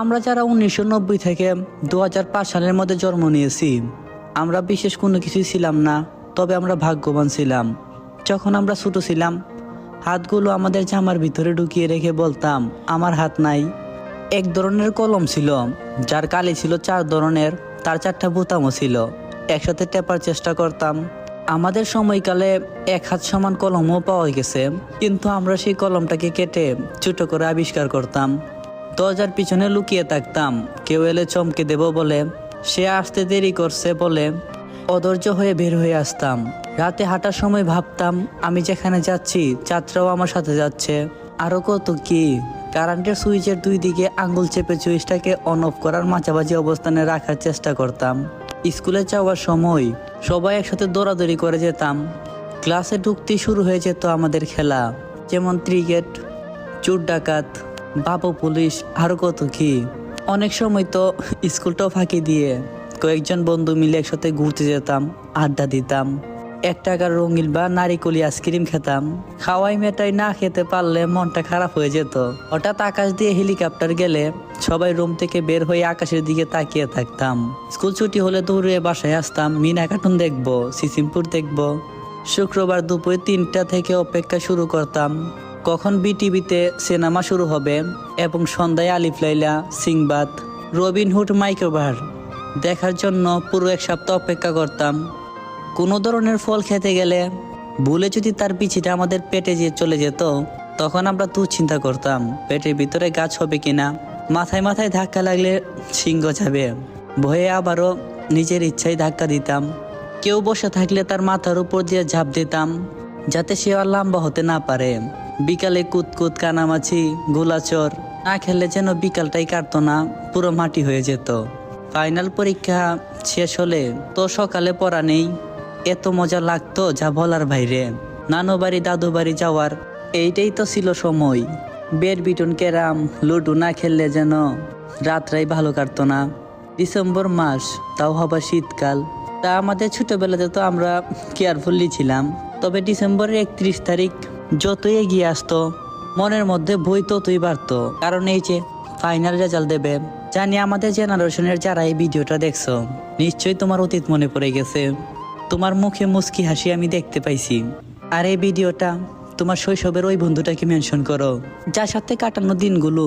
আমরা যারা 1990 থেকে 2005 সালের মধ্যে জন্ম নিয়েছি, আমরা বিশেষ কোনো কিছুই ছিলাম না, তবে আমরা ভাগ্যবান ছিলাম। যখন আমরা ছোট ছিলাম, হাতগুলো আমাদের জামার ভিতরে ঢুকিয়ে রেখে বলতাম আমার হাত নাই। এক ধরনের কলম ছিল যার কালি ছিল 4 ধরনের, তার 4টা বোতামও ছিল। একসাথে টেপার চেষ্টা করতাম। আমাদের সময়কালে এক হাত সমান কলমও পাওয়া গেছে, কিন্তু আমরা সেই কলমটাকে কেটে ছোট করে আবিষ্কার করতাম। দরজার পিছনে লুকিয়ে থাকতাম, কেউ এলে চমকে দেব বলে। সে আসতে দেরি করছে বলে অধৈর্য হয়ে বের হয়ে আসতাম। রাতে হাঁটার সময় ভাবতাম আমি যেখানে যাচ্ছি চাঁদরাও আমার সাথে যাচ্ছে। আরো কত কি। কারেন্টের সুইচের 2 দিকে আঙ্গুল চেপে সুইচটাকে অন অফ করার মাঝামাঝি অবস্থানে রাখার চেষ্টা করতাম। স্কুলে যাওয়ার সময় সবাই একসাথে দৌড়াদৌড়ি করে যেতাম। ক্লাসে ঢুকতেই শুরু হয়ে যেত আমাদের খেলা, যেমন ক্রিকেট, চোর ডাকাত, বাবু পুলিশ, আরো কত কি। অনেক সময় তো স্কুলটাও ফাঁকি দিয়ে কয়েকজন বন্ধু মিলে একসাথে ঘুরতে যেতাম, আড্ডা দিতাম। 1 টাকার রঙিন বা নারিকলি আইসক্রিম খেতাম। খাওয়াই মেটাই না খেতে পারলে মনটা খারাপ হয়ে যেত। হঠাৎ আকাশ দিয়ে হেলিকপ্টার গেলে সবাই রুম থেকে বের হয়ে আকাশের দিকে তাকিয়ে থাকতাম। স্কুল ছুটি হলে দৌড়ে বাসায় আসতাম, মিনা কার্টুন দেখবো, সিসিমপুর দেখবো। শুক্রবার দুপুরে 3টা থেকে অপেক্ষা শুরু করতাম কখন বিটিভিতে সিনেমা শুরু হবে, এবং সন্ধ্যায় আলিফ লাইলা, সিংবাদ, রবিনহুড মাইক্রোবার দেখার জন্য পুরো 1 সপ্তাহ অপেক্ষা করতাম। কোনো ধরনের ফল খেতে গেলে ভুলে যদি তার বিচিটা আমাদের পেটে চলে যেত, তখন আমরা দুশ্চিন্তা করতাম পেটের ভিতরে গাছ হবে কিনা। মাথায় মাথায় ধাক্কা লাগলে সিংহ যাবে, ভয়ে আবারও নিজের ইচ্ছায় ধাক্কা দিতাম। কেউ বসে থাকলে তার মাথার উপর দিয়ে ঝাঁপ দিতাম, যাতে সে আর লম্বা হতে না পারে। বিকালে কুতকুত, কানামাছি, গোলাচর না খেললে যেন বিকালটাই কাটতো না, পুরো মাটি হয়ে যেত। ফাইনাল পরীক্ষা শেষ হলে তো সকালে পড়া নেই, এত মজা লাগতো যা বলার বাইরে। নানু বাড়ি, দাদু বাড়ি যাওয়ার এইটাই তো ছিল সময়। ব্যাডমিন্টন, ক্যারাম, লুডো না খেললে যেন রাতটাই ভালো কাটতো না। ডিসেম্বর মাস, তাও হবার শীতকাল। তা আমাদের ছোটবেলাতে তো আমরা কেয়ারফুলি ছিলাম, তবে ডিসেম্বরের 31 তারিখ যতই এগিয়ে আসতো মনের মধ্যে ভয় ততই বাড়তো, কারণ এই যে ফাইনাল রেজাল্ট দেবে। জানি আমাদের জেনারেশনের যারা এই ভিডিওটা দেখছো, নিশ্চয়ই তোমার অতীত মনে পড়ে গেছে। তোমার মুখে মুস্কি হাসি আমি দেখতে পাইছি। আর এই ভিডিওটা তোমার শৈশবের ওই বন্ধুটাকে মেনশন করো, যার সাথে কাটানো দিনগুলো